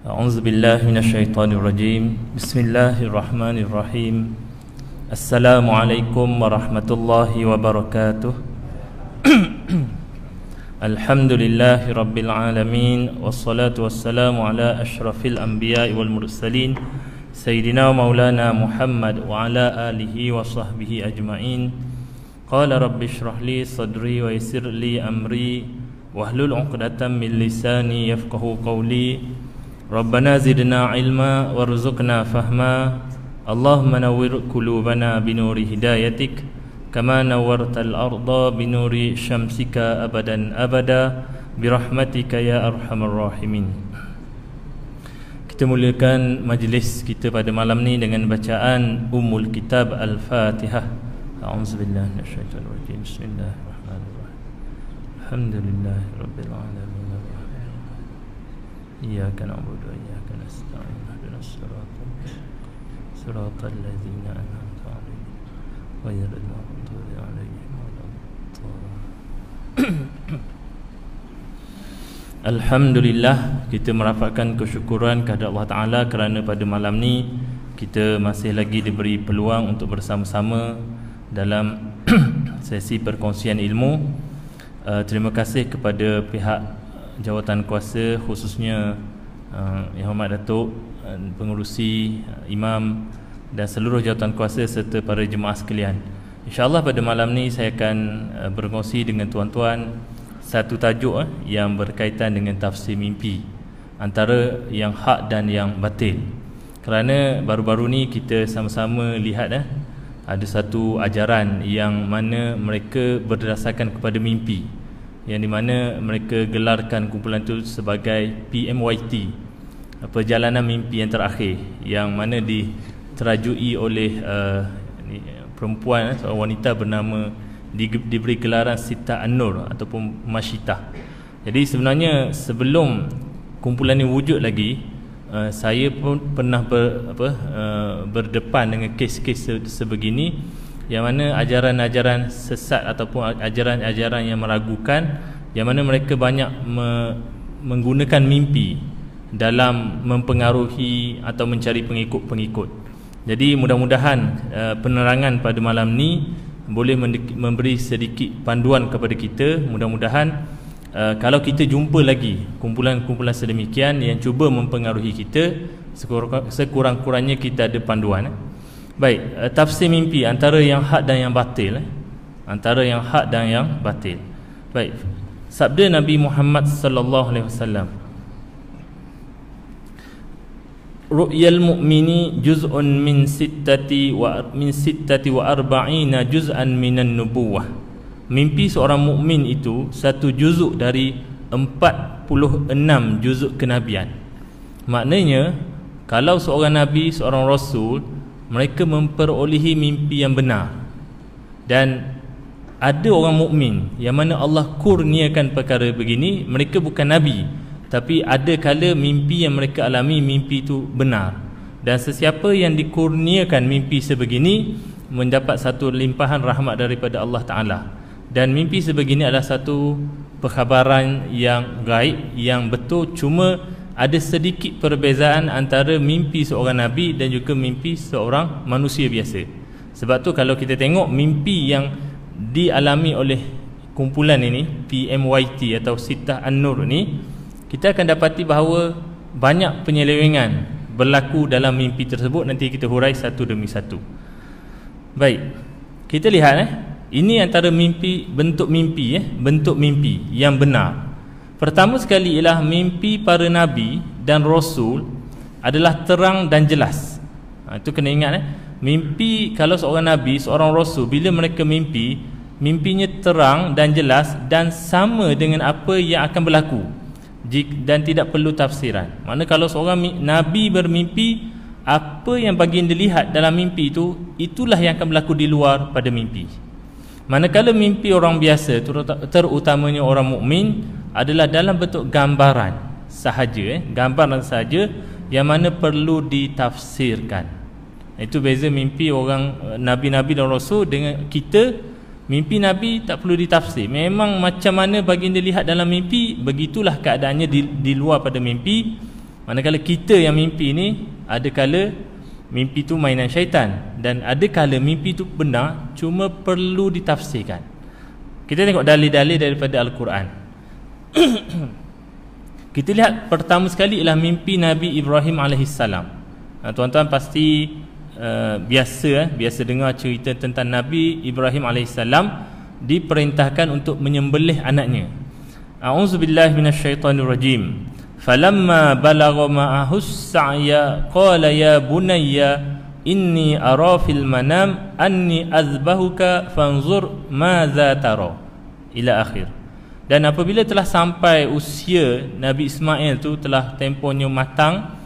أعوذ بالله من الشيطان الرجيم بسم الله الرحمن الرحيم السلام عليكم ورحمة الله وبركاته الحمد لله رب العالمين والصلاة والسلام على أشرف الأنبياء والمرسلين سيدنا ومولانا محمد وعلى آله وصحبه أجمعين قال رب اشرح لي صدري ويسر لي أمري واحلل عقدة من لساني يفقه قولي ربنا زدنا علما وارزقنا فهما اللهم نور قلوبنا بنور هدايتك كما نورت الأرض بنور شمسك أبدا أبدا برحمتك يا أرحم الراحمين. Kita mulakan majlis kita pada malam ni dengan bacaan Ummul Kitab Al-Fatihah. A'udzubillahi minasyaitonir rajim. Bismillahirrahmanirrahim. Alhamdulillahirabbil alamin. إياك نعبد وإياك نستعين اهدنا صراط الذين أنعمت عليهم غير المغضوب عليهم ولا الضالين. Alhamdulillah, kita merapatkan kesyukuran kepada Allah Ta'ala kerana pada malam ni kita masih lagi diberi peluang untuk bersama-sama dalam sesi perkongsian ilmu. Terima kasih kepada pihak jawatan kuasa, khususnya Yang Hormat Datuk, pengurusi, imam dan seluruh jawatan kuasa serta para jemaah sekalian. InsyaAllah pada malam ni saya akan berkongsi dengan tuan-tuan satu tajuk yang berkaitan dengan tafsir mimpi, antara yang hak dan yang batil. Kerana baru-baru ni kita sama-sama lihat ada satu ajaran yang mana mereka berdasarkan kepada mimpi, yang di mana mereka gelarkan kumpulan itu sebagai PMYT, perjalanan mimpi yang terakhir, yang mana diterajui oleh perempuan, seorang wanita bernama, diberi gelaran Sita An-Nur ataupun Masyitah. Jadi sebenarnya sebelum kumpulan ini wujud lagi, saya pun pernah berdepan dengan kes-kes sebegini, yang mana ajaran-ajaran sesat ataupun ajaran-ajaran yang meragukan, yang mana mereka banyak menggunakan mimpi dalam mempengaruhi atau mencari pengikut-pengikut. Jadi mudah-mudahan penerangan pada malam ni boleh memberi sedikit panduan kepada kita. Mudah-mudahan kalau kita jumpa lagi kumpulan-kumpulan sedemikian yang cuba mempengaruhi kita, sekurang-kurangnya kita ada panduan. Baik, tafsir mimpi antara yang hak dan yang batil. Antara yang hak dan yang batil. Baik, sabda Nabi Muhammad sallallahu alaihi wasallam, ru'yal mu'mini juz'un min sittati wa arba'ina juz'an minan nubuwah. Mimpi seorang mukmin itu satu juzuk dari 46 juzuk kenabian. Maknanya kalau seorang nabi, seorang rasul, mereka memperolehi mimpi yang benar. Dan ada orang mukmin yang mana Allah kurniakan perkara begini, mereka bukan nabi, tapi ada kala mimpi yang mereka alami, mimpi itu benar. Dan sesiapa yang dikurniakan mimpi sebegini mendapat satu limpahan rahmat daripada Allah Ta'ala. Dan mimpi sebegini adalah satu perkhabaran yang gaib, yang betul. Cuma ada sedikit perbezaan antara mimpi seorang nabi dan juga mimpi seorang manusia biasa. Sebab tu kalau kita tengok mimpi yang dialami oleh kumpulan ini, PMYT atau Sita An-Nur ni, kita akan dapati bahawa banyak penyelewengan berlaku dalam mimpi tersebut. Nanti kita hurai satu demi satu. Baik, kita lihat ini antara mimpi, bentuk mimpi yang benar. Pertama sekali ialah mimpi para nabi dan rasul adalah terang dan jelas. Itu kena ingat mimpi kalau seorang nabi, seorang rasul, bila mereka mimpi, mimpinya terang dan jelas dan sama dengan apa yang akan berlaku dan tidak perlu tafsiran. Maknanya kalau seorang nabi bermimpi, apa yang baginda lihat dalam mimpi itu, itulah yang akan berlaku di luar pada mimpi. Manakala mimpi orang biasa, terutamanya orang mukmin, adalah dalam bentuk gambaran sahaja, gambaran sahaja yang mana perlu ditafsirkan. Itu beza mimpi orang nabi-nabi dan rasul dengan kita. Mimpi nabi tak perlu ditafsir. Memang macam mana baginda lihat dalam mimpi, begitulah keadaannya di luar pada mimpi. Manakala kita yang mimpi ni, ada kala mimpi tu mainan syaitan, dan ada kala mimpi tu benar, cuma perlu ditafsirkan. Kita tengok dalil-dalil daripada Al-Quran. Kita lihat pertama sekali ialah mimpi Nabi Ibrahim alaihissalam. Tuan-tuan pasti biasa dengar cerita tentang Nabi Ibrahim alaihissalam diperintahkan untuk menyembelih anaknya. A'udzubillahi minasyaitonirrajim. Falamma balagha ma'ahu as-sa'ya qala ya bunayya inni ara fil manam anni azbahuka fanzur madza tara ila akhir. Dan apabila telah sampai usia Nabi Ismail tu telah tempohnya matang,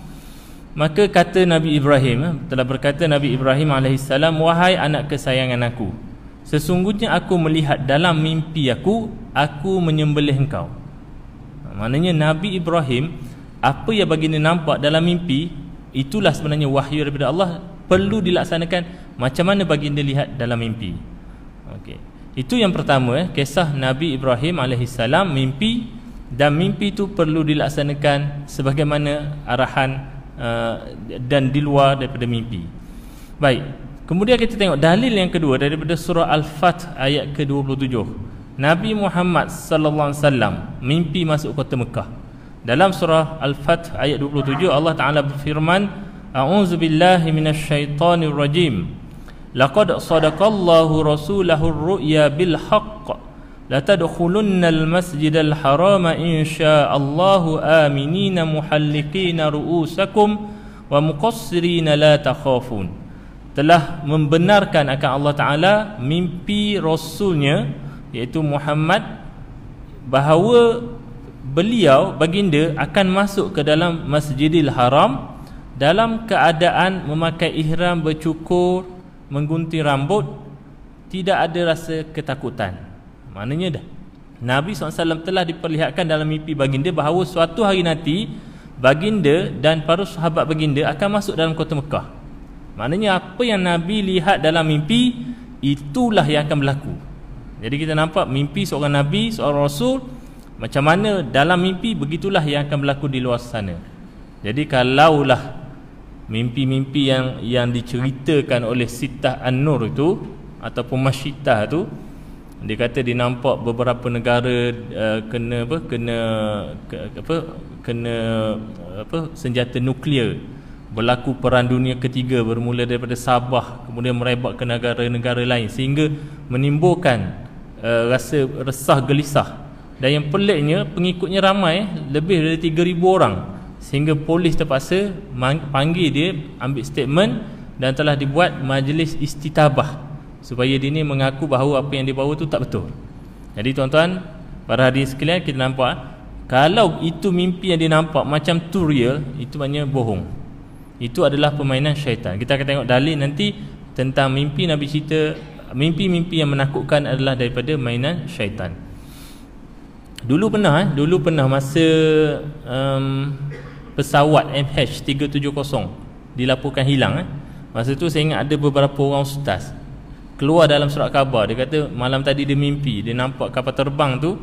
maka kata Nabi Ibrahim, telah berkata Nabi Ibrahim alaihissalam, wahai anak kesayangan aku, sesungguhnya aku melihat dalam mimpi aku menyembelih engkau. Maknanya Nabi Ibrahim, apa yang baginda nampak dalam mimpi, itulah sebenarnya wahyu daripada Allah, perlu dilaksanakan macam mana baginda lihat dalam mimpi. Okey. Itu yang pertama, kisah Nabi Ibrahim alaihissalam mimpi, dan mimpi itu perlu dilaksanakan sebagaimana arahan dan di luar daripada mimpi. Baik. Kemudian kita tengok dalil yang kedua daripada surah Al-Fath ayat ke-27. Nabi Muhammad sallallahu alaihi wasallam mimpi masuk kota Mekah. Dalam surah Al-Fath ayat 27 Allah Taala berfirman, a'udzubillahi minasyaitonir rajim. Laqad sadaqallahu rasulahu ar-ru'ya bil haqq la tadkhulunnal masjidal harama insyaallahu aminina muhalliqina ru'usakum wa muqassirina la takhafun. Telah membenarkan akan Allah Taala mimpi rasulnya, iaitu Muhammad, bahawa beliau baginda akan masuk ke dalam Masjidil Haram dalam keadaan memakai ihram, bercukur, menggunting rambut, tidak ada rasa ketakutan. Maknanya dah Nabi SAW telah diperlihatkan dalam mimpi baginda bahawa suatu hari nanti baginda dan para sahabat baginda akan masuk dalam kota Mekah. Maknanya apa yang Nabi lihat dalam mimpi, itulah yang akan berlaku. Jadi kita nampak mimpi seorang Nabi, seorang Rasul, macam mana dalam mimpi, begitulah yang akan berlaku di luar sana. Jadi kalaulah mimpi-mimpi yang diceritakan oleh Sittah An-Nur itu ataupun Masyitah tu, dia kata dia nampak beberapa negara kena senjata nuklear, berlaku perang dunia ketiga bermula daripada Sabah kemudian merebak ke negara-negara lain sehingga menimbulkan rasa resah gelisah. Dan yang peliknya, pengikutnya ramai, lebih dari 3,000 orang, sehingga polis terpaksa panggil dia, ambil statement, dan telah dibuat majlis istitabah supaya dia ni mengaku bahawa apa yang dia bawa tu tak betul. Jadi tuan-tuan, para hadirin sekalian, kita nampak kalau itu mimpi yang dia nampak macam tu real, itu maknanya bohong. Itu adalah permainan syaitan. Kita akan tengok dalil nanti tentang mimpi. Nabi cerita mimpi-mimpi yang menakutkan adalah daripada mainan syaitan. Dulu pernah masa pesawat MH370 dilaporkan hilang. Masa tu saya ingat ada beberapa orang ustaz keluar dalam surat khabar. Dia kata malam tadi dia mimpi, dia nampak kapal terbang tu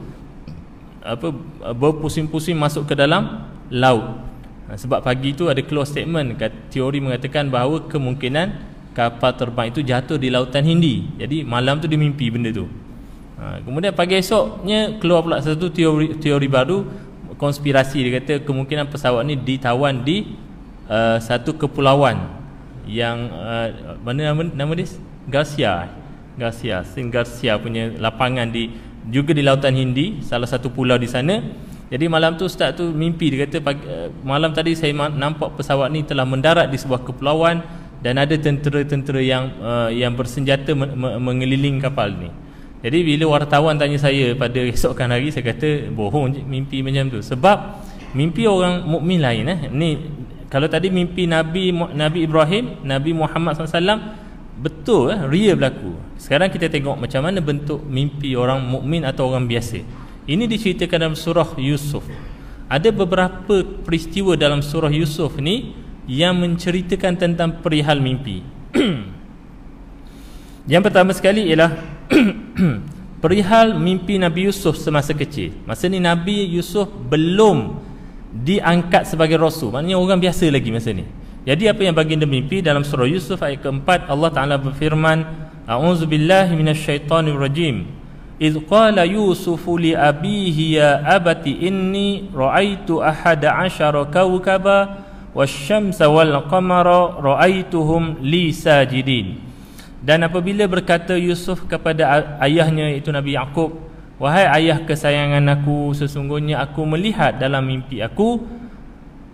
berpusing-pusing masuk ke dalam laut. Sebab pagi tu ada keluar statement, teori mengatakan bahawa kemungkinan kapal terbang itu jatuh di lautan Hindi. Jadi malam tu dia mimpi benda tu. Kemudian pagi esoknya keluar pula satu teori baru, konspirasi. Dia kata kemungkinan pesawat ni ditawan di satu kepulauan yang mana nama dia? Garcia punya lapangan juga di lautan Hindi, salah satu pulau di sana. Jadi malam tu ustaz tu mimpi, dia kata malam tadi saya nampak pesawat ni telah mendarat di sebuah kepulauan dan ada tentera-tentera yang bersenjata mengeliling kapal ni. Jadi bila wartawan tanya saya pada esokan hari, saya kata bohong je mimpi macam tu. Sebab mimpi orang mukmin lain. Ni kalau tadi mimpi Nabi Ibrahim, Nabi Muhammad SAW betul, real berlaku. Sekarang kita tengok macam mana bentuk mimpi orang mukmin atau orang biasa. Ini diceritakan dalam surah Yusuf. Ada beberapa peristiwa dalam surah Yusuf ni yang menceritakan tentang perihal mimpi. Yang pertama sekali ialah perihal mimpi Nabi Yusuf semasa kecil. Masa ni Nabi Yusuf belum diangkat sebagai rasul, maknanya orang biasa lagi masa ni. Jadi apa yang baginda mimpi dalam surah Yusuf ayat keempat, Allah Ta'ala berfirman, a'udzubillahi minasyaitonirrajim, idh qala yusufu li abihi ya abati inni ra'aitu ahada asyara kawkaba wasyamsa wal qamara ra'aituhum li sajidin. Dan apabila berkata Yusuf kepada ayahnya iaitu Nabi Yaqub, wahai ayah kesayangan aku, sesungguhnya aku melihat dalam mimpi aku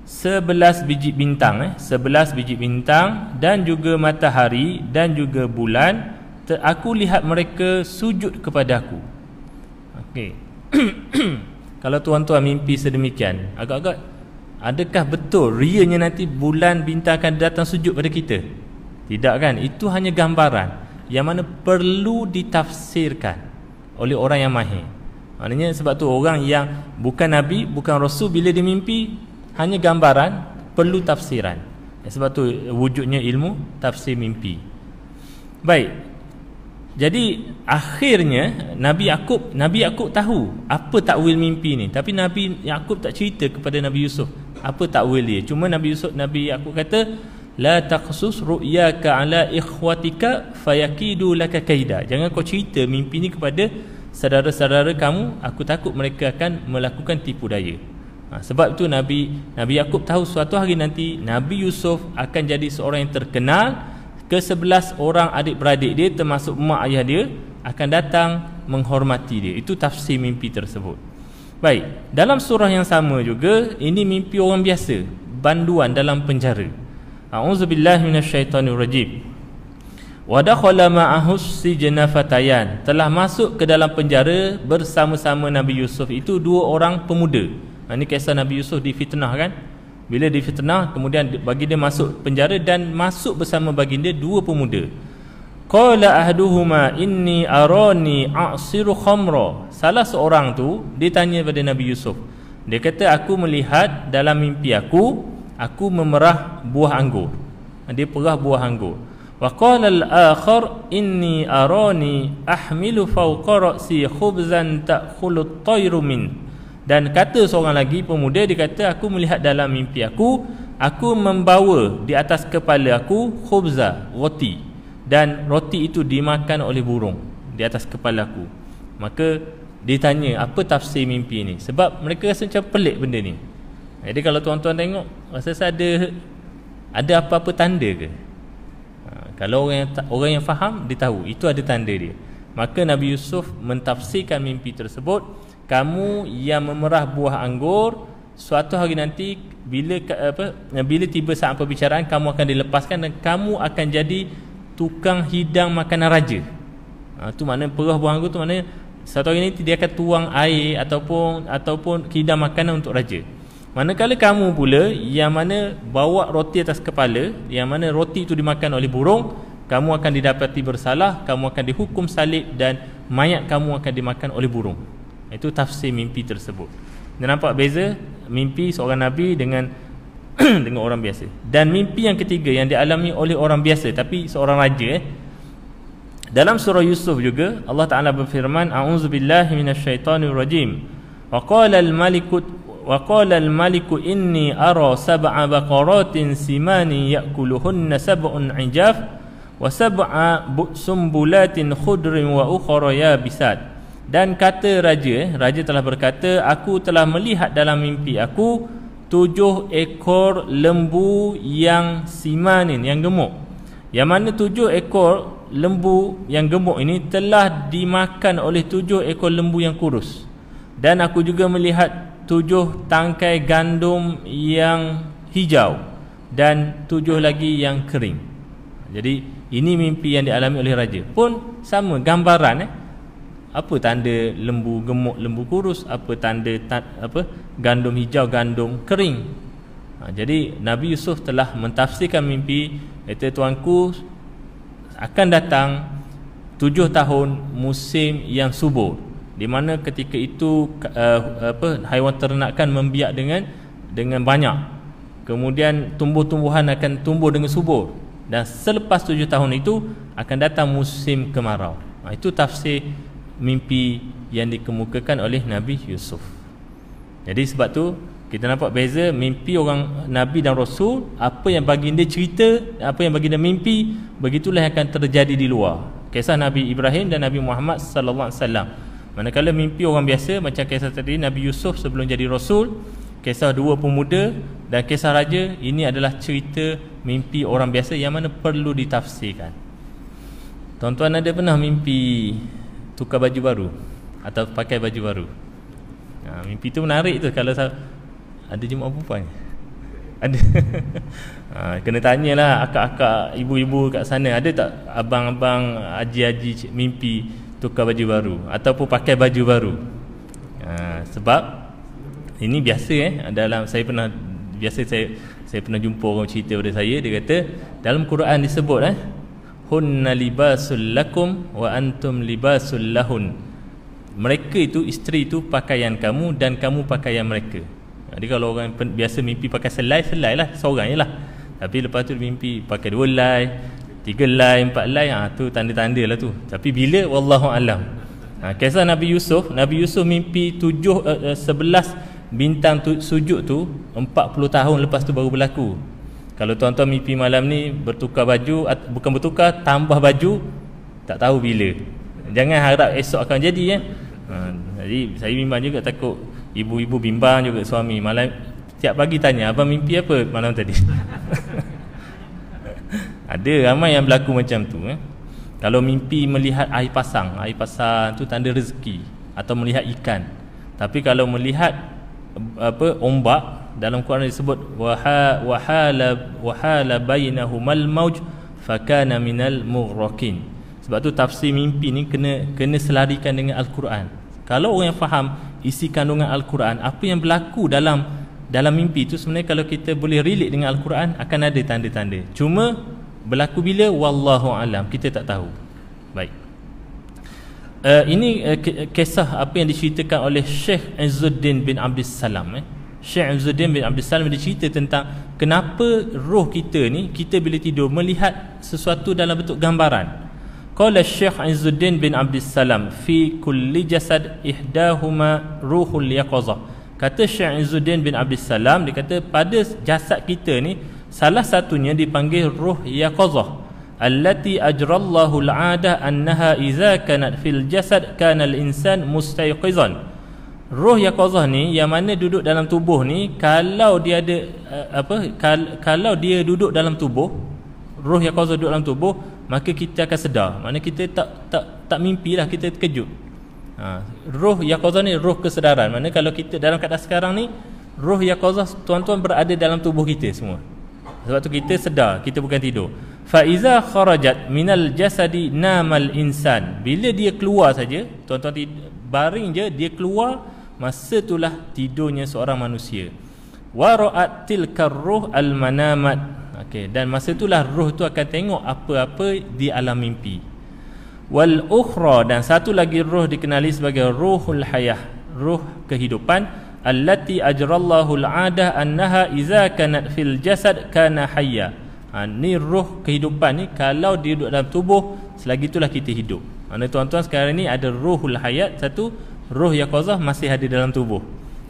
11 biji bintang 11 biji bintang dan juga matahari dan juga bulan, aku lihat mereka sujud kepadaku. Okey. Kalau tuan-tuan mimpi sedemikian, agak-agak adakah betul rianya nanti bulan bintang akan datang sujud pada kita? Tidak kan? Itu hanya gambaran yang mana perlu ditafsirkan oleh orang yang mahir. Maknanya sebab tu orang yang bukan nabi, bukan rasul, bila dia mimpi hanya gambaran, perlu tafsiran. Sebab tu wujudnya ilmu tafsir mimpi. Baik. Jadi akhirnya Nabi Yaqub tahu apa takwil mimpi ni, tapi Nabi Yaqub tak cerita kepada Nabi Yusuf apa takwil dia. Cuma Nabi Yaqub kata, la taqsus ru'yaka ala ikhwatika fayakidu laka kaida. Jangan kau cerita mimpi ni kepada saudara-saudara kamu, aku takut mereka akan melakukan tipu daya. Sebab itu Nabi Yaqub tahu suatu hari nanti Nabi Yusuf akan jadi seorang yang terkenal. Ke-11 orang adik-beradik dia termasuk mak ayah dia akan datang menghormati dia. Itu tafsir mimpi tersebut. Baik, dalam surah yang sama juga, ini mimpi orang biasa, banduan dalam penjara. A'udzubillahi minasyaitonirrajim. Wa dakhala ma'ahus sijna fatayan. Telah masuk ke dalam penjara bersama-sama Nabi Yusuf itu dua orang pemuda. Ini kisah Nabi Yusuf difitnah kan? Bila difitnah, kemudian bagi dia masuk penjara dan masuk bersama baginda dua pemuda. Qala ahduhuma inni arani a'siru khamra. Salah seorang tu dia tanya pada Nabi Yusuf. Dia kata, aku melihat dalam mimpi aku memerah buah anggur. Dia perah buah anggur. Wa qala al-akhar inni arani ahmilu fawqa ra'si khubzan ta'khulu at-tayru min. Dan kata seorang lagi pemuda, dia kata, aku melihat dalam mimpi aku membawa di atas kepala aku khubza, roti, dan roti itu dimakan oleh burung di atas kepala aku. Maka ditanya apa tafsir mimpi ni, sebab mereka rasa macam pelik benda ni. Jadi kalau tuan-tuan tengok, rasa ada apa-apa tanda ke? Kalau orang yang faham, dia tahu itu ada tanda dia. Maka Nabi Yusuf mentafsirkan mimpi tersebut, kamu yang memerah buah anggur, suatu hari nanti bila tiba saat perbicaraan, kamu akan dilepaskan dan kamu akan jadi tukang hidang makanan raja. Itu maknanya perah buah anggur tu maknanya satu hari nanti dia akan tuang air ataupun hidang makanan untuk raja. Manakala kamu pula yang mana bawa roti atas kepala, yang mana roti itu dimakan oleh burung, kamu akan didapati bersalah, kamu akan dihukum salib dan mayat kamu akan dimakan oleh burung. Itu tafsir mimpi tersebut. Dan nampak beza mimpi seorang nabi dengan dengan orang biasa. Dan mimpi yang ketiga yang dialami oleh orang biasa tapi seorang raja, dalam surah Yusuf juga Allah Ta'ala berfirman, a'udzubillahi minasyaitonirrajim. Wa qala al-maliku inni ara sab'a baqaratin simani ya'kuluhunna sab'un 'ijaf wa sab'a sumbulatin khudrin wa ukhra yabisat. Dan kata raja telah berkata, aku telah melihat dalam mimpi aku 7 ekor lembu yang simanin, yang gemuk. Yang mana 7 ekor lembu yang gemuk ini telah dimakan oleh 7 ekor lembu yang kurus. Dan aku juga melihat 7 tangkai gandum yang hijau dan 7 lagi yang kering. Jadi ini mimpi yang dialami oleh raja. Pun sama gambaran apa tanda lembu gemuk, lembu kurus, apa tanda gandum hijau, gandum kering. Jadi Nabi Yusuf telah mentafsirkan mimpi, kata, tuanku akan datang 7 tahun musim yang subur, di mana ketika itu haiwan ternakan membiak dengan banyak. Kemudian tumbuh-tumbuhan akan tumbuh dengan subur, dan selepas 7 tahun itu akan datang musim kemarau. Itu tafsir mimpi yang dikemukakan oleh Nabi Yusuf. Jadi sebab tu Kita nampak beza mimpi orang Nabi dan Rasul, apa yang baginda cerita, apa yang baginda mimpi, begitulah yang akan terjadi di luar. Kisah Nabi Ibrahim dan Nabi Muhammad sallallahu alaihi wasallam. Manakala mimpi orang biasa macam kisah tadi Nabi Yusuf sebelum jadi Rasul, kisah dua pemuda dan kisah raja, ini adalah cerita mimpi orang biasa yang mana perlu ditafsirkan. Tuan-tuan ada pernah mimpi tukar baju baru atau pakai baju baru? Mimpi tu menarik tu. Kalau ada jemaah perempuan? Ada. Kena tanyalah akak-akak, ibu-ibu kat sana, ada tak abang-abang, haji-haji mimpi tukar baju baru ataupun pakai baju baru? Sebab ini biasa dalam saya pernah jumpa orang cerita pada saya, dia kata dalam Quran disebut hunna libasul lakum wa antum libasul lahun. Mereka itu, isteri itu pakaian kamu dan kamu pakaian mereka. Jadi kalau orang biasa mimpi pakai selai lah seorang je lah. Tapi lepas tu mimpi pakai 2 helai, 3 helai, 4 helai, tu tanda-tanda lah tu. Tapi bila, wallahu alam. Kisah Nabi Yusuf mimpi 11 bintang sujud tu 40 tahun lepas tu baru berlaku. Kalau tuan-tuan mimpi malam ni bertukar baju, bukan bertukar, tambah baju, tak tahu bila. Jangan harap esok akan jadi Jadi saya bimbang juga, takut ibu-ibu bimbang juga suami. Malam tiap pagi tanya, abang mimpi apa malam tadi? Ada ramai yang berlaku macam tu. Kalau mimpi melihat air pasang tu tanda rezeki, atau melihat ikan. Tapi kalau melihat ombak, dalam Quran disebut wahala bainahumal mauj fakana minal mughraqin. Sebab tu tafsir mimpi ni kena selarikan dengan Al-Quran. Kalau orang yang faham isi kandungan Al-Quran, apa yang berlaku dalam mimpi tu, sebenarnya kalau kita boleh relate dengan Al-Quran, akan ada tanda-tanda. Cuma berlaku bila, wallahu alam, kita tak tahu. Baik. Ini kisah apa yang diceritakan oleh Syekh Izzuddin bin Abdus Salam. Syekh Izzuddin bin Abdus Salam dia cerita tentang kenapa roh kita ni, kita bila tidur melihat sesuatu dalam bentuk gambaran. Qala Syekh Izzuddin bin Abdus Salam fi kulli jasad ihdahuma ruhul yaqazah. Kata Syekh Izzuddin bin Abdus Salam, dia kata pada jasad kita ni salah satunya dipanggil ruh yaqazah, allati ajrallahu al-'adah annaha idza kanat fil jasad kana al-insan mustayqizan. Ruh yaqazah ni yang mana duduk dalam tubuh ni, kalau dia ada kalau dia duduk dalam tubuh, ruh yaqazah duduk dalam tubuh, maka kita akan sedar. Maknanya kita tak mimpi lah, kita terkejut. Ruh yaqazah ni ruh kesedaran. Maknanya kalau kita dalam keadaan sekarang ni, ruh yaqazah tuan-tuan berada dalam tubuh kita semua. Sebab tu kita sedar, kita bukan tidur. Fa iza kharajat minal jasadi namal insan. Bila dia keluar saja, tuan-tuan baring je, dia keluar, masa itulah tidurnya seorang manusia. Wa ra'at tilkar ruh al manamat. Okey, dan masa itulah roh tu akan tengok apa-apa di alam mimpi. Wal ukhra, dan satu lagi roh dikenali sebagai ruhul hayah, roh kehidupan, allati ajrallahu al-'adah annaha iza kanat fil jasad kana hayya. Ni roh kehidupan ni, kalau dia duduk dalam tubuh, selagi itulah kita hidup. Mana tuan-tuan sekarang ni ada ruhul hayat, satu roh yaqazah masih ada dalam tubuh.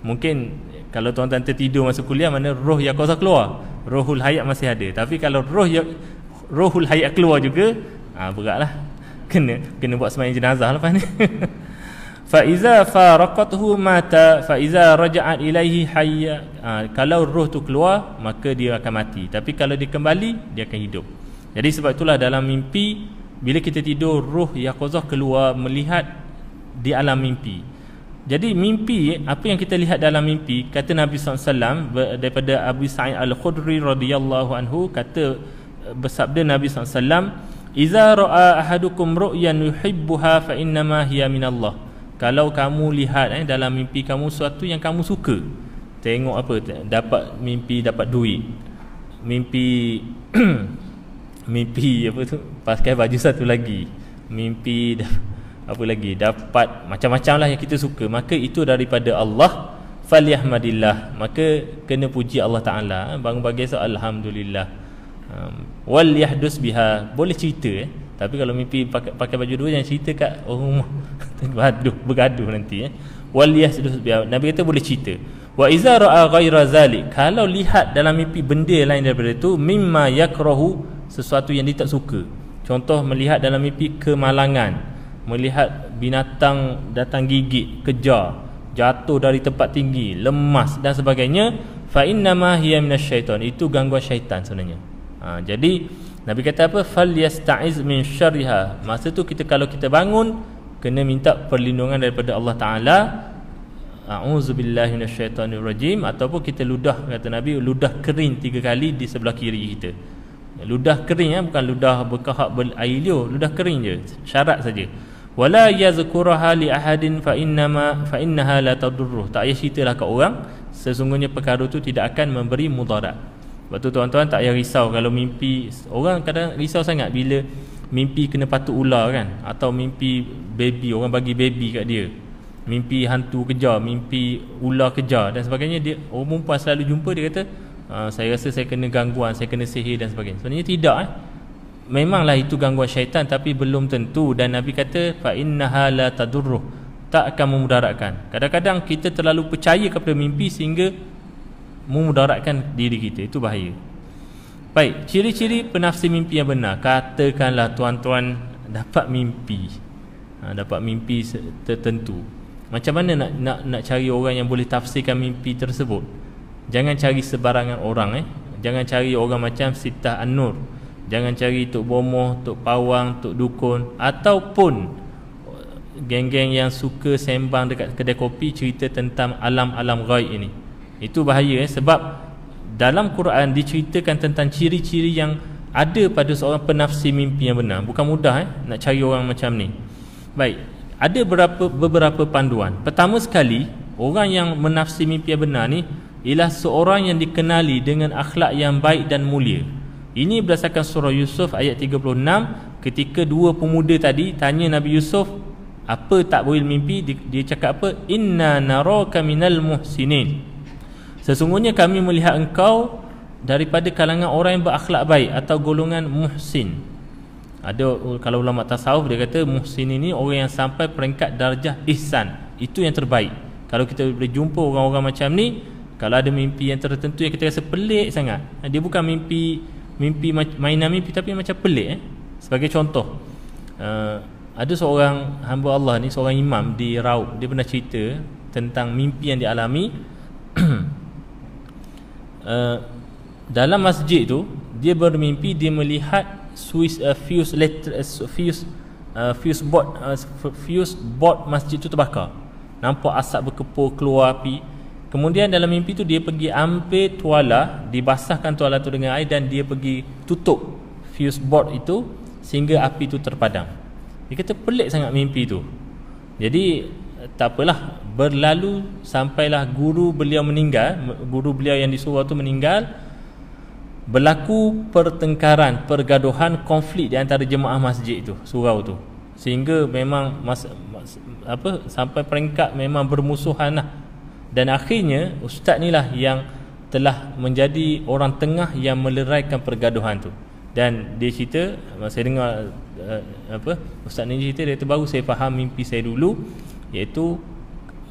Mungkin kalau tuan-tuan tertidur masa kuliah, mana roh yaqazah keluar, rohul hayat masih ada. Tapi kalau rohul hayat keluar juga, beratlah, kena buat sembahyang jenazah lepas ni. Fa iza faraqathu mata fa iza raja'at ilaihi hayya. Kalau roh tu keluar, maka dia akan mati. Tapi kalau dia kembali, dia akan hidup. Jadi sebab itulah dalam mimpi, bila kita tidur, roh yaqazah keluar melihat di alam mimpi. Jadi mimpi, apa yang kita lihat dalam mimpi, kata Nabi SAW daripada Abu Sa'id Al-Khudri radhiyallahu anhu, kata, bersabda Nabi SAW, iza ra'a ahadukum ru'yan yuhibbuha fa innama hiya minallah. Kalau kamu lihat dalam mimpi kamu sesuatu yang kamu suka, tengok apa, dapat mimpi dapat duit, mimpi mimpi apa tu, pakai baju satu lagi, mimpi apa lagi, dapat macam-macam lah yang kita suka, maka itu daripada Allah. Falyahmadillah, maka kena puji Allah Ta'ala. Bangun pagi esok, alhamdulillah. Wal yahdus biha, boleh cerita tapi kalau mimpi pakai baju dua, jangan cerita kat orang rumah. Bergaduh nanti. Wal yahdus biha, Nabi kata boleh cerita. Wa iza ra'a ghaira zalik, kalau lihat dalam mimpi benda lain daripada itu, mimma yakrahu, sesuatu yang dia tak suka. Contoh melihat dalam mimpi kemalangan, melihat binatang datang gigit, kejar, jatuh dari tempat tinggi, lemas dan sebagainya, fa innama hiya minasyaitan, itu gangguan syaitan sebenarnya. Jadi Nabi kata apa? Falyasta'iz min syarriha. Masa tu kalau kita bangun, kena minta perlindungan daripada Allah Taala. A'udzubillahi minasyaitonirrajim, ataupun kita ludah, kata Nabi, ludah kering 3 kali di sebelah kiri kita. Ludah kering, bukan ludah berkahak berair liur, ludah kering je, syarat saja. Wala yazkuraha li ahadin fa innaha la tadurruh. Tak payah ceritalah kat orang, sesungguhnya perkara tu tidak akan memberi mudarat. Sebab tu tuan-tuan tak payah risau kalau mimpi. Orang kadang risau sangat bila mimpi kena patuk ular kan, atau mimpi baby, orang bagi baby kat dia, mimpi hantu kejar, mimpi ular kejar dan sebagainya. Dia, orang perempuan selalu jumpa, dia kata saya rasa saya kena gangguan, saya kena sihir dan sebagainya. Sebenarnya tidak. Memanglah itu gangguan syaitan, tapi belum tentu. Dan Nabi kata fa innaha la tadurruh, tak akan memudaratkan. Kadang-kadang kita terlalu percaya kepada mimpi sehingga memudaratkan diri kita, itu bahaya. Baik, ciri-ciri penafsir mimpi yang benar. Katakanlah tuan-tuan dapat mimpi, dapat mimpi tertentu. Macam mana nak cari orang yang boleh tafsirkan mimpi tersebut? Jangan cari sebarangan orang. Jangan cari orang macam Sitah An-Nur, jangan cari Tok Bomoh, Tok Pawang, Tok Dukun, ataupun geng-geng yang suka sembang dekat kedai kopi cerita tentang alam-alam ghaib ini. Itu bahaya, sebab dalam Quran diceritakan tentang ciri-ciri yang ada pada seorang penafsir mimpi yang benar. Bukan mudah nak cari orang macam ni. Baik, ada beberapa panduan. Pertama sekali, orang yang menafsir mimpi yang benar ni ialah seorang yang dikenali dengan akhlak yang baik dan mulia. Ini berdasarkan surah Yusuf ayat 36, ketika 2 pemuda tadi tanya Nabi Yusuf apa takwil mimpi, dia cakap apa? Inna naraka minal muhsinin, sesungguhnya kami melihat engkau daripada kalangan orang yang berakhlak baik atau golongan muhsin. Ada kalau ulama tasawuf dia kata muhsin ini orang yang sampai peringkat darjah ihsan, itu yang terbaik. Kalau kita boleh jumpa orang-orang macam ni, kalau ada mimpi yang tertentu yang kita rasa pelik sangat, dia bukan mimpi mainan mimpi, tapi macam pelik. Sebagai contoh, ada seorang hamba Allah ni, seorang imam di Raub, dia pernah cerita tentang mimpi yang dialami. Dalam masjid tu dia bermimpi dia melihat fuse board masjid tu terbakar, nampak asap berkepul, keluar api. Kemudian dalam mimpi tu dia pergi ambil tuala, dibasahkan tuala tu dengan air dan dia pergi tutup fuse board itu sehingga api tu terpadam. Dia kata pelik sangat mimpi tu. Jadi tak apalah, berlalu sampailah guru beliau meninggal, guru beliau yang di surau tu meninggal. Berlaku pertengkaran, pergaduhan, konflik di antara jemaah masjid tu, surau tu, sehingga memang sampai peringkat memang bermusuhan lah. Dan akhirnya ustaz ni lah yang telah menjadi orang tengah yang meleraikan pergaduhan tu. Dan dia cerita, saya dengar ustaz ni cerita, dia kata baru saya faham mimpi saya dulu, iaitu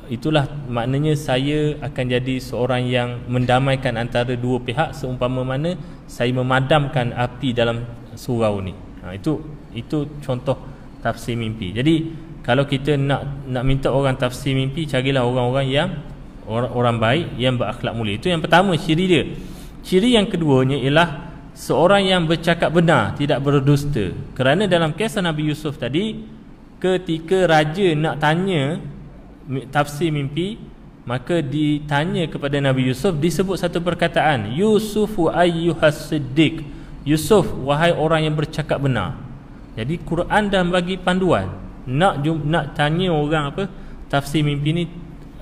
itulah maknanya saya akan jadi seorang yang mendamaikan antara dua pihak, seumpama mana saya memadamkan api dalam surau ni. Itu contoh tafsir mimpi. Jadi kalau kita nak minta orang tafsir mimpi, carilah orang-orang yang orang baik yang berakhlak mulia. Itu yang pertama, ciri dia. Ciri yang keduanya ialah seorang yang bercakap benar, tidak berdusta. Kerana dalam kisah Nabi Yusuf tadi, ketika raja nak tanya tafsir mimpi, maka ditanya kepada Nabi Yusuf, disebut satu perkataan, Yusufu ayyuhas siddiq, Yusuf wahai orang yang bercakap benar. Jadi Quran dah bagi panduan, nak tanya orang tafsir mimpi ni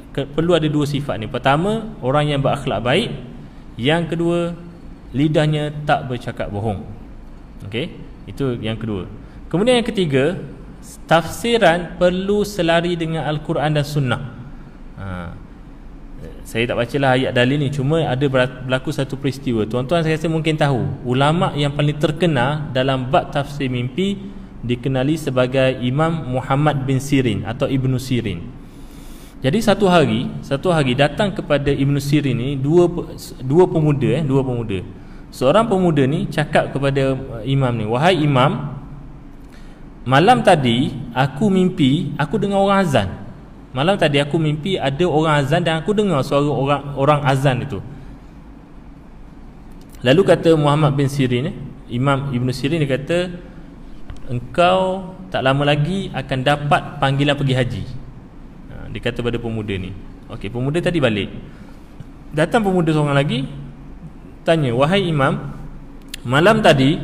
perlu ada dua sifat ni. Pertama, orang yang berakhlak baik. Yang kedua, lidahnya tak bercakap bohong. Okey, itu yang kedua. Kemudian yang ketiga, tafsiran perlu selari dengan Al-Quran dan Sunnah. Saya tak bacalah ayat dalil ni, cuma ada berlaku satu peristiwa. Tuan-tuan saya rasa mungkin tahu, ulama yang paling terkenal dalam bab tafsir mimpi dikenali sebagai Imam Muhammad bin Sirin atau Ibnu Sirin. Jadi satu hari datang kepada Ibn Sirin ni dua pemuda. Seorang pemuda ni cakap kepada imam ni, "Wahai imam, malam tadi aku mimpi aku dengar orang azan. Malam tadi aku mimpi ada orang azan dan aku dengar suara orang azan itu." Lalu kata Muhammad bin Sirin, Imam Ibn Sirin, dia kata, "Engkau tak lama lagi akan dapat panggilan pergi haji." Dia kata pada pemuda ni. Okey, pemuda tadi balik. Datang pemuda seorang lagi, tanya, "Wahai imam, malam tadi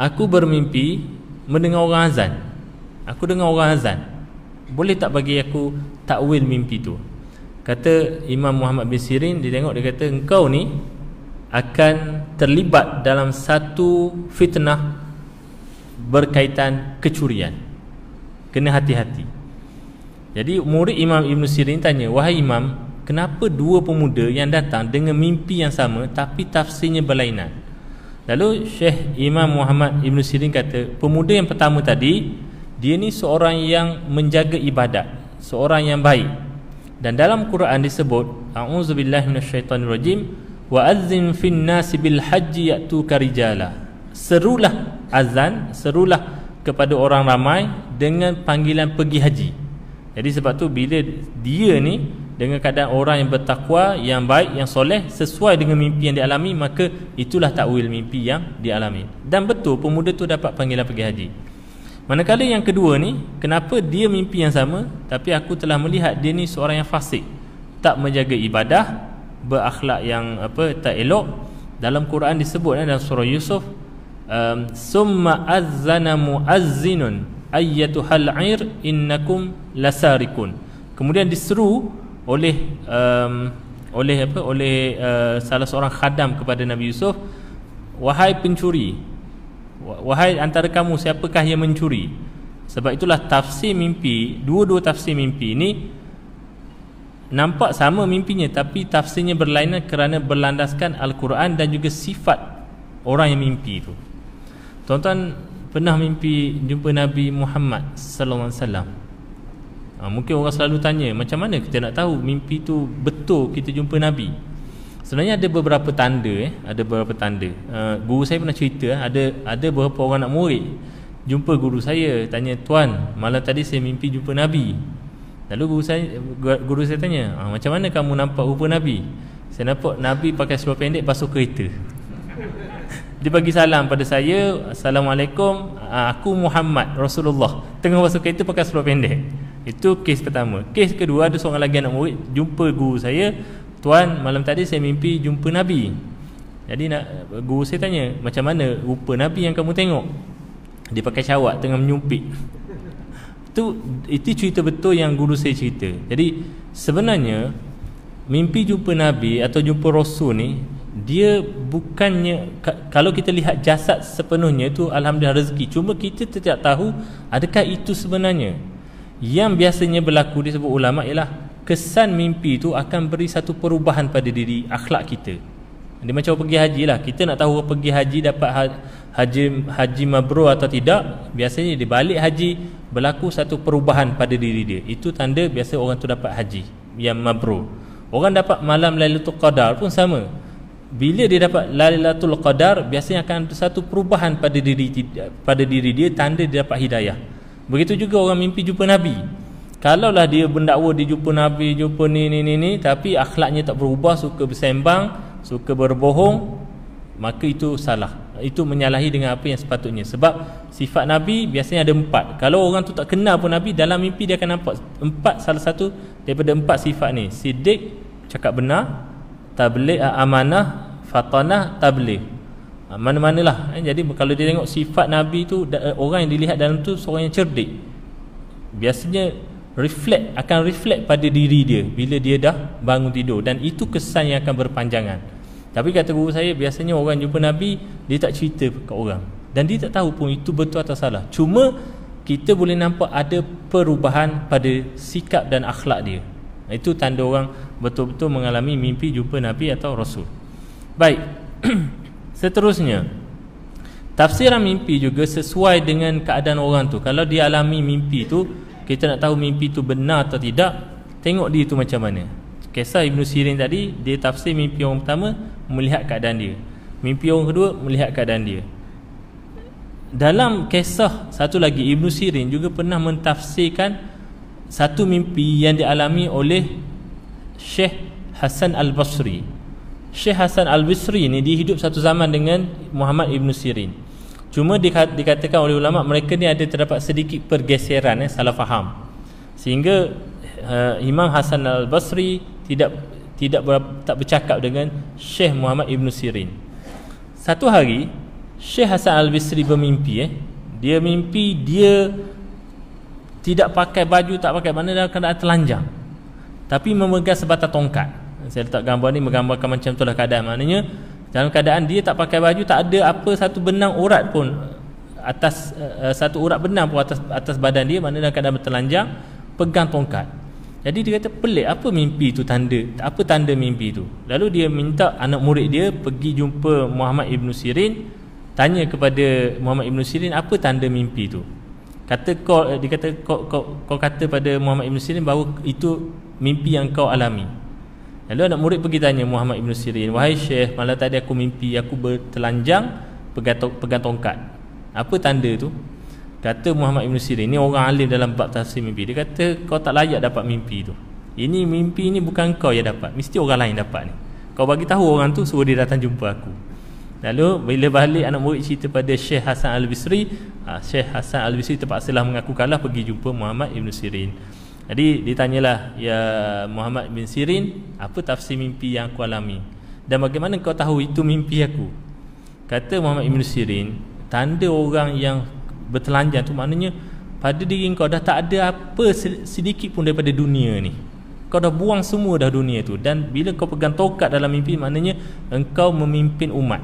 aku bermimpi mendengar orang azan. Aku dengar orang azan. Boleh tak bagi aku takwil mimpi tu?" Kata Imam Muhammad bin Sirin, dia tengok, dia kata, "Engkau ni akan terlibat dalam satu fitnah berkaitan kecurian. Kena hati-hati." Jadi murid Imam Ibn Sirin tanya, "Wahai imam, kenapa dua pemuda yang datang dengan mimpi yang sama tapi tafsirnya berlainan?" Lalu Syekh Imam Muhammad Ibn Sirin kata, pemuda yang pertama tadi, dia ni seorang yang menjaga ibadat, seorang yang baik. Dan dalam Quran disebut, "A'udzubillahi minasyaitonirrajim, wa azzin fin nasi bil haji ya'tuka rijala." Serulah azan, serulah kepada orang ramai dengan panggilan pergi haji. Jadi sebab tu bila dia ni dengan keadaan orang yang bertakwa, yang baik, yang soleh, sesuai dengan mimpi yang dialami, maka itulah takwil mimpi yang dialami. Dan betul pemuda tu dapat panggilan pergi haji. Manakala yang kedua ni, kenapa dia mimpi yang sama tapi aku telah melihat dia ni seorang yang fasik, tak menjaga ibadah, berakhlak yang tak elok. Dalam Quran disebut dalam surah Yusuf, summa azzana muazzinun ayyatuhal 'ir innakum lasarikun. Kemudian diseru oleh salah seorang khadam kepada Nabi Yusuf, "Wahai pencuri, wahai antara kamu siapakah yang mencuri?" Sebab itulah tafsir mimpi, dua-dua tafsir mimpi ini nampak sama mimpinya tapi tafsirnya berlainan kerana berlandaskan Al-Quran dan juga sifat orang yang mimpi itu. Tuan-tuan pernah mimpi jumpa Nabi Muhammad sallallahu alaihi wasallam? Mungkin orang selalu tanya, macam mana kita nak tahu mimpi tu betul kita jumpa Nabi? Sebenarnya ada beberapa tanda ada beberapa tanda. Guru saya pernah cerita, ada beberapa orang nak murid jumpa guru saya, tanya, "Tuan, malam tadi saya mimpi jumpa Nabi." Lalu guru saya tanya, "Macam mana kamu nampak rupa Nabi?" "Saya nampak Nabi pakai seluar pendek basuh kereta." Dia bagi salam pada saya, "Assalamualaikum, aku Muhammad Rasulullah." Tengah basuh kereta pakai seluar pendek. Itu kes pertama. Kes kedua, ada seorang lagi anak murid jumpa guru saya, "Tuan, malam tadi saya mimpi jumpa Nabi." Jadi guru saya tanya, "Macam mana rupa Nabi yang kamu tengok?" Dia pakai syawak tengah menyumpit. Itu cerita betul yang guru saya cerita. Jadi sebenarnya mimpi jumpa Nabi atau jumpa Rasul ni, dia bukannya, kalau kita lihat jasad sepenuhnya itu alhamdulillah rezeki. Cuma kita tidak tahu adakah itu sebenarnya. Yang biasanya berlaku disebut ulama' ialah kesan mimpi itu akan beri satu perubahan pada diri akhlak kita. Dia macam pergi haji lah. Kita nak tahu pergi haji dapat haji mabrur atau tidak. Biasanya dia balik haji berlaku satu perubahan pada diri dia. Itu tanda biasa orang tu dapat haji yang mabrur. Orang dapat malam Lailatul Qadar pun sama. Bila dia dapat Lailatul Qadar, biasanya akan ada satu perubahan pada diri dia, tanda dia dapat hidayah. Begitu juga orang mimpi jumpa Nabi. Kalaulah dia mendakwa dia jumpa Nabi, jumpa ni, tapi akhlaknya tak berubah, suka bersembang, suka berbohong, maka itu salah. Itu menyalahi dengan apa yang sepatutnya. Sebab sifat Nabi biasanya ada 4. Kalau orang tu tak kenal pun Nabi, dalam mimpi dia akan nampak 4, salah satu daripada 4 sifat ni. Siddiq, cakap benar, tabligh, amanah, fatanah, tabligh. Mana-manalah. Jadi kalau dia tengok sifat Nabi tu, orang yang dilihat dalam tu seorang yang cerdik, biasanya akan reflect pada diri dia bila dia dah bangun tidur, dan itu kesan yang akan berpanjangan. Tapi kata guru saya, biasanya orang jumpa Nabi, dia tak cerita ke orang, dan dia tak tahu pun itu betul atau salah. Cuma kita boleh nampak ada perubahan pada sikap dan akhlak dia. Itu tanda orang betul-betul mengalami mimpi jumpa Nabi atau Rasul. Baik. Seterusnya, tafsiran mimpi juga sesuai dengan keadaan orang tu. Kalau dia alami mimpi tu, kita nak tahu mimpi tu benar atau tidak, tengok dia tu macam mana. Kisah Ibn Sirin tadi, dia tafsir mimpi orang pertama melihat keadaan dia, mimpi orang kedua melihat keadaan dia. Dalam kisah satu lagi, Ibn Sirin juga pernah mentafsirkan satu mimpi yang dialami oleh Syekh Hasan Al-Basri. Syekh Hasan Al-Basri ni dia hidup satu zaman dengan Muhammad Ibn Sirin. Cuma dikatakan oleh ulama mereka ni ada terdapat sedikit pergeseran, salah faham, sehingga Imam Hasan Al-Basri tak bercakap dengan Syekh Muhammad Ibn Sirin. Satu hari Syekh Hasan Al-Basri bermimpi, dia mimpi dia tidak pakai baju, tak pakai mana, dalam keadaan telanjang, tapi memegang sebatang tongkat. Saya letak gambar ni menggambarkan macam itulah keadaan. Maknanya dalam keadaan dia tak pakai baju, tak ada apa satu benang urat pun atas satu urat benang pun atas badan dia, maknanya dalam keadaan bertelanjang, pegang tongkat. Jadi dia kata pelik, apa mimpi tu, apa tanda mimpi tu. Lalu dia minta anak murid dia pergi jumpa Muhammad Ibn Sirin, tanya kepada Muhammad Ibn Sirin apa tanda mimpi tu. Dia kata kau kata pada Muhammad Ibn Sirin bahawa itu mimpi yang kau alami. Lalu anak murid pergi tanya Muhammad Ibn Sirin, wahai Syekh, malam tadi aku mimpi aku bertelanjang pegang tongkat, apa tanda tu? Kata Muhammad Ibn Sirin, ni orang alim dalam bab tafsir mimpi, dia kata kau tak layak dapat mimpi tu. Ini mimpi ni bukan kau yang dapat, mesti orang lain dapat ni. Kau bagi tahu orang tu, suruh dia datang jumpa aku. Lalu bila balik anak murid cerita pada Syekh Hasan Al-Basri, Syekh Hasan Al-Basri terpaksalah mengaku kalah, pergi jumpa Muhammad Ibn Sirin. Jadi ditanyalah, ya Muhammad Ibn Sirin, apa tafsir mimpi yang aku alami dan bagaimana kau tahu itu mimpi aku? Kata Muhammad Ibn Sirin, tanda orang yang bertelanjang tu maknanya pada diri kau dah tak ada apa sedikit pun daripada dunia ni. Kau dah buang semua dah dunia tu, dan bila kau pegang tongkat dalam mimpi maknanya engkau memimpin umat.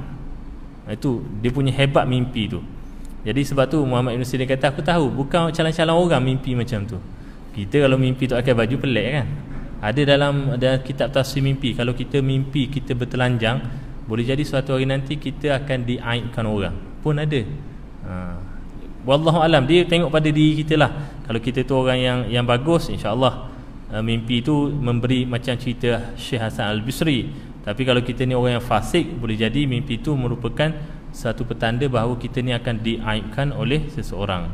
Itu dia punya hebat mimpi tu. Jadi sebab tu Muhammad Ibn Sirin kata, aku tahu bukan calon-calon orang mimpi macam tu. Kita kalau mimpi tu pakai baju pelik kan. Ada dalam kitab tafsir mimpi, kalau kita mimpi kita bertelanjang, boleh jadi suatu hari nanti kita akan diaibkan orang pun ada. Wallahu alam, dia tengok pada diri kita lah. Kalau kita tu orang yang bagus, insya-Allah mimpi tu memberi macam cerita Syekh Hasan Al-Basri. Tapi kalau kita ni orang yang fasik, boleh jadi mimpi tu merupakan satu petanda bahawa kita ni akan diaibkan oleh seseorang.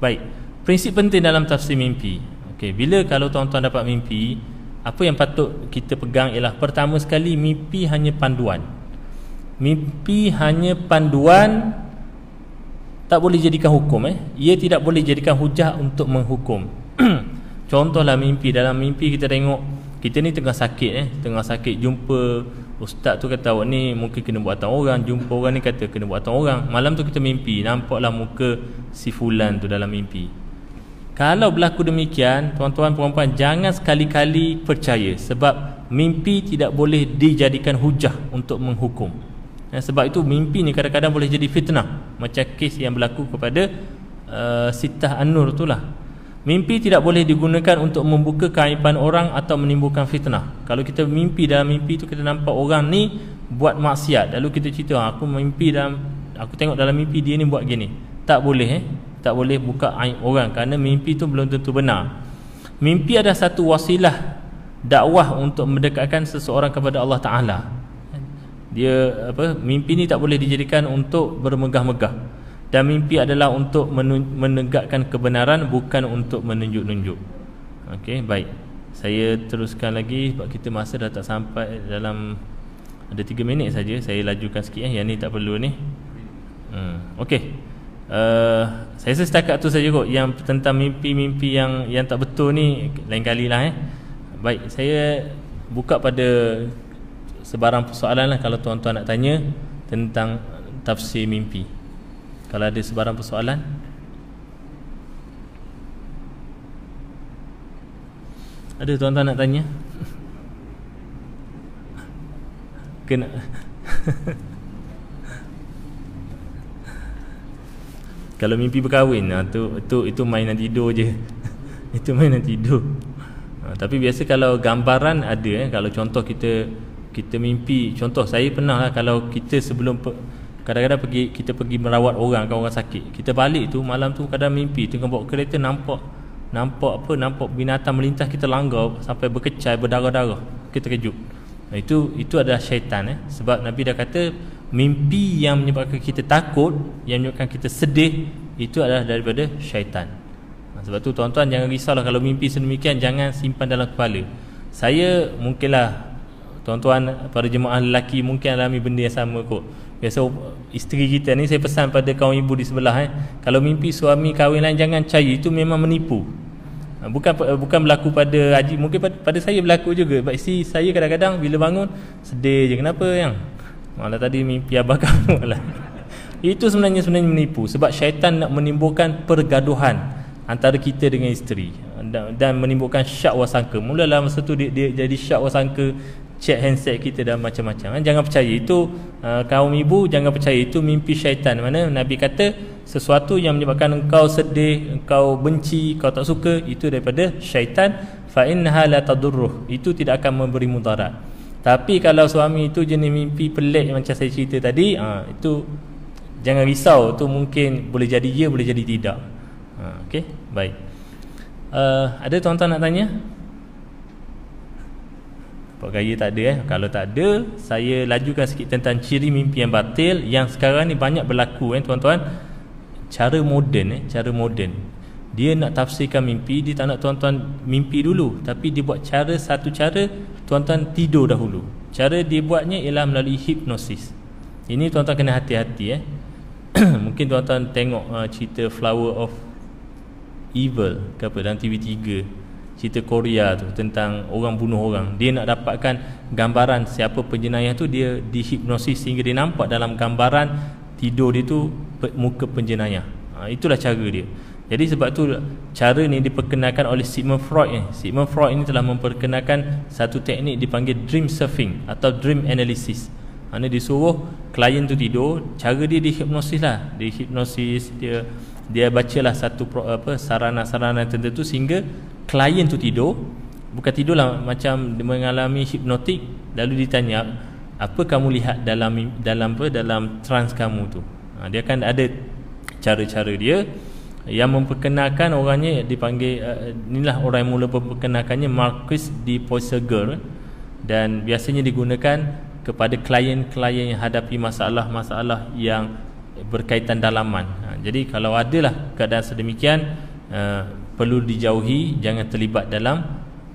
Baik, prinsip penting dalam tafsir mimpi. Okey, bila kalau tuan-tuan dapat mimpi, apa yang patut kita pegang ialah pertama sekali, mimpi hanya panduan. Mimpi hanya panduan, tak boleh jadikan hukum. Ia tidak boleh jadikan hujah untuk menghukum. Contohlah mimpi, dalam mimpi kita tengok kita ni tengah sakit, jumpa ustaz tu kata awak ni mungkin kena buatan orang, jumpa orang ni kata kena buatan orang. Malam tu kita mimpi, nampaklah muka si fulan tu dalam mimpi. Kalau berlaku demikian, tuan-tuan puan-puan, jangan sekali-kali percaya, sebab mimpi tidak boleh dijadikan hujah untuk menghukum. Sebab itu mimpi ni kadang-kadang boleh jadi fitnah, macam kes yang berlaku kepada Sittah An-Nur itulah. Mimpi tidak boleh digunakan untuk membuka keaiban orang atau menimbulkan fitnah. Kalau kita mimpi, dalam mimpi tu kita nampak orang ni buat maksiat, lalu kita cerita, aku tengok dalam mimpi dia ni buat gini. Tak boleh tak boleh buka aib orang, kerana mimpi tu belum tentu benar. Mimpi adalah satu wasilah dakwah untuk mendekatkan seseorang kepada Allah Ta'ala. Mimpi ni tak boleh dijadikan untuk bermegah-megah, dan mimpi adalah untuk menegakkan kebenaran, bukan untuk menunjuk-nunjuk. Okey, baik. Saya teruskan lagi sebab kita masa dah tak sampai, dalam ada 3 minit saja. Saya lajukan sikit yang ni tak perlu ni. Okey. Saya setakat tu saja kot. Yang tentang mimpi-mimpi yang tak betul ni lain kalilah. Baik, saya buka pada sebarang persoalan lah kalau tuan-tuan nak tanya tentang tafsir mimpi. Kalau ada sebarang persoalan, ada tuan-tuan nak tanya? Kena kalau mimpi berkahwin, itu mainan tidur je. Itu mainan tidur. Tapi biasa kalau gambaran ada. Kalau contoh kita mimpi, contoh saya pernah lah, kalau kita sebelum kadang-kadang kita pergi merawat orang, kalau orang sakit, kita balik tu malam tu kadang mimpi tengah bawa kereta, nampak nampak binatang melintas, kita langgar sampai berkecai, berdarah-darah, kita terkejut. Itu adalah syaitan. Sebab Nabi dah kata mimpi yang menyebabkan kita takut, yang menyebabkan kita sedih, itu adalah daripada syaitan. Sebab tu tuan-tuan jangan risaulah kalau mimpi sedemikian, jangan simpan dalam kepala. Saya mungkinlah tuan-tuan para jemaah lelaki mungkin alami benda yang sama kot. Biasa isteri kita ni, saya pesan pada kaum ibu di sebelah, kalau mimpi suami kahwin lain jangan percaya, itu memang menipu. Bukan berlaku pada haji, mungkin pada saya berlaku juga. Sebab isteri saya kadang-kadang bila bangun sedih je, kenapa yang malah tadi mimpi abang kamu lah. Itu sebenarnya menipu. Sebab syaitan nak menimbulkan pergaduhan antara kita dengan isteri dan menimbulkan syak wasangka. Mulalah masa tu dia jadi syak wasangka, check handset kita dan macam-macam. Jangan percaya itu, kaum ibu jangan percaya itu mimpi syaitan. Mana Nabi kata sesuatu yang menyebabkan engkau sedih, engkau benci, engkau tak suka, itu daripada syaitan. Fa innaha la tadurruh, itu tidak akan memberi mudarat. Tapi kalau suami itu jenis mimpi pelik macam saya cerita tadi, itu jangan risau, tu mungkin boleh jadi ya, boleh jadi tidak. Okey, baik. Ada tuan-tuan nak tanya? Nampak gaya tak ada Kalau tak ada, saya lajukan sikit tentang ciri mimpi yang batil yang sekarang ni banyak berlaku tuan-tuan. Cara moden cara moden. Dia nak tafsirkan mimpi, dia tak nak tuan-tuan mimpi dulu, tapi dia buat satu cara tuan-tuan tidur dahulu. Cara dia buatnya ialah melalui hipnosis. Ini tuan-tuan kena hati-hati Mungkin tuan-tuan tengok cerita Flower of Evil ke apa dalam TV3, cerita Korea tu tentang orang bunuh orang. Dia nak dapatkan gambaran siapa penjenayah tu, dia dihipnosis sehingga dia nampak dalam gambaran tidur dia tu muka penjenayah. Itulah cara dia. Jadi sebab tu cara ni diperkenalkan oleh Sigmund Freud. Sigmund Freud ini telah memperkenalkan satu teknik dipanggil dream surfing atau dream analysis. Mana disuruh klien tu tidur, cara dia dihipnosis lah. Dihipnosis, dia bacalah satu sarana-sarana tertentu sehingga klien tu tidur. Bukan tidur lah, macam dia mengalami hipnotik. Lalu ditanya, apa kamu lihat dalam trans kamu tu. Dia akan ada cara-cara dia. Yang memperkenalkan orangnya dipanggil, inilah orang yang mula memperkenalkannya, Marquis de Puysegur. Dan biasanya digunakan kepada klien-klien yang hadapi masalah-masalah yang berkaitan dalaman. Jadi kalau adalah keadaan sedemikian, perlu dijauhi, jangan terlibat dalam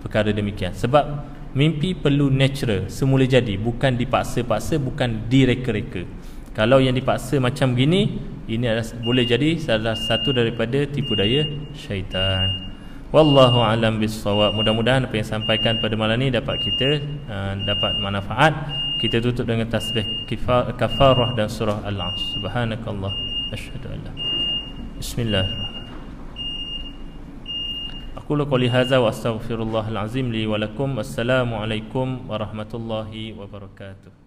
perkara demikian. Sebab mimpi perlu natural, semula jadi, bukan dipaksa-paksa, bukan direka-reka. Kalau yang dipaksa macam gini, ini adalah boleh jadi salah satu daripada tipu daya syaitan. Wallahu alam bissawab. Mudah-mudahan apa yang sampaikan pada malam ni dapat kita dapat manfaat. Kita tutup dengan tasbih kafarah dan surah Al-Asr. Subhanakallah asyhadu an la. Bismillah. Aqulu qouli hadza wa astaghfirullahal azim li wa lakum. Assalamualaikum warahmatullahi wabarakatuh.